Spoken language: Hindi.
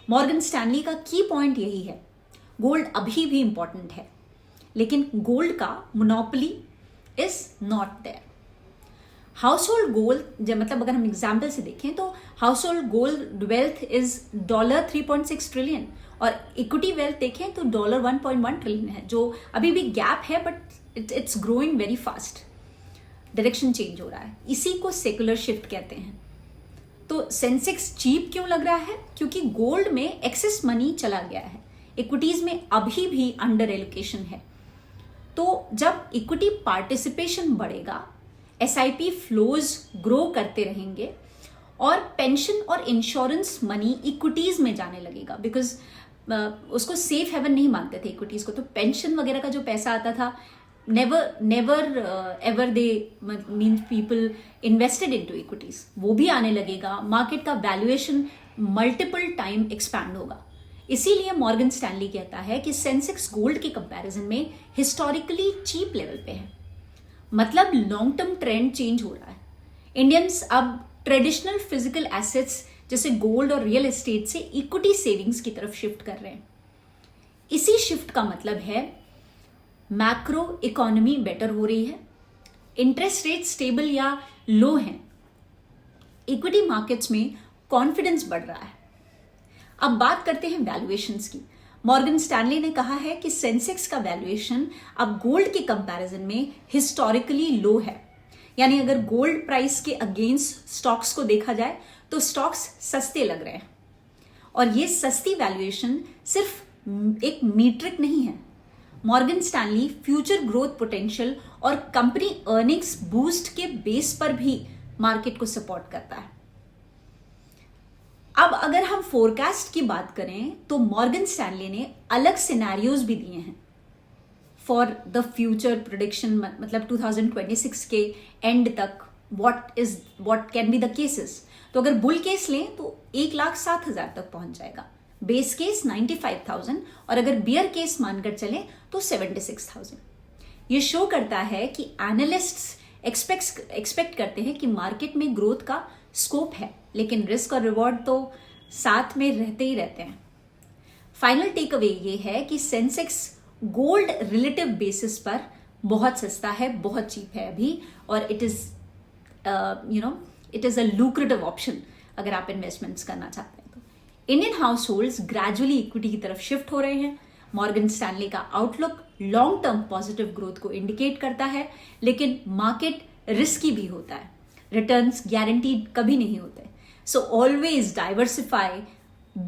मॉर्गन स्टैनली का की पॉइंट यही है, गोल्ड अभी भी इंपॉर्टेंट है, लेकिन गोल्ड का monopoly is not there. Household gold, मतलब अगर हम एग्जाम्पल से देखें तो household gold wealth is $3.6 trillion और इक्विटी वेल्थ देखें तो $1.1 ट्रिलियन है, जो अभी भी गैप है but it's growing very fast, direction change हो रहा है। इसी को सेकुलर शिफ्ट कहते हैं। तो सेंसेक्स चीप क्यों लग रहा है? क्योंकि गोल्ड में एक्सेस मनी चला गया है, इक्विटीज में अभी भी अंडर एलोकेशन है। तो जब इक्विटी पार्टिसिपेशन बढ़ेगा, एसआईपी फ्लोज ग्रो करते रहेंगे और पेंशन और इंश्योरेंस मनी इक्विटीज में जाने लगेगा, बिकॉज उसको सेफ हेवन नहीं मानते थे इक्विटीज को। तो पेंशन वगैरह का जो पैसा आता था, never ever they mean people invested into equities, वो भी आने लगेगा। मार्केट का वैल्यूएशन मल्टीपल टाइम एक्सपैंड होगा। इसीलिए मॉर्गन स्टैनली कहता है कि सेंसेक्स गोल्ड के कंपैरिजन में हिस्टोरिकली चीप लेवल पे है। मतलब लॉन्ग टर्म ट्रेंड चेंज हो रहा है। इंडियंस अब ट्रेडिशनल फिजिकल एसेट्स जैसे गोल्ड और रियल एस्टेट से इक्विटी सेविंग्स की तरफ शिफ्ट कर रहे हैं। इसी शिफ्ट का मतलब है मैक्रो इकोनॉमी बेटर हो रही है, इंटरेस्ट रेट स्टेबल या लो हैं, इक्विटी मार्केट्स में कॉन्फिडेंस बढ़ रहा है। अब बात करते हैं वैल्यूएशंस की। मॉर्गन स्टैनली ने कहा है कि सेंसेक्स का वैल्यूएशन अब गोल्ड के कंपैरिजन में हिस्टोरिकली लो है। यानी अगर गोल्ड प्राइस के अगेंस्ट स्टॉक्स को देखा जाए तो स्टॉक्स सस्ते लग रहे हैं। और ये सस्ती वैल्यूएशन सिर्फ एक मीट्रिक नहीं है। Morgan Stanley future growth potential और कंपनी अर्निंग्स बूस्ट के बेस पर भी मार्केट को सपोर्ट करता है। अब अगर हम फोरकास्ट की बात करें तो मॉर्गन स्टैनली ने अलग सिनेरियोज भी दिए हैं फॉर द फ्यूचर प्रेडिक्शन, मतलब 2026 के एंड तक what can be the cases. तो अगर बुल केस लें तो 1,07,000 तक पहुंच जाएगा, बेस केस 95,000 और अगर बियर केस मानकर चलें तो 76,000। ये शो करता है कि एनालिस्ट्स एक्सपेक्ट करते हैं कि मार्केट में ग्रोथ का स्कोप है, लेकिन रिस्क और रिवॉर्ड तो साथ में रहते ही रहते हैं। फाइनल टेक अवे ये है कि सेंसेक्स गोल्ड रिलेटिव बेसिस पर बहुत सस्ता है, बहुत चीप है अभी, और it is a lucrative option अगर आप इन्वेस्टमेंट्स करना चाहते हैं तो। Indian house holds gradually equity की तरफ शिफ्ट हो रहे हैं। मॉर्गन स्टैनली का outlook long term positive growth को इंडिकेट करता है, लेकिन मार्केट रिस्की भी होता है, रिटर्न्स गारंटीड कभी नहीं होते। So always diversify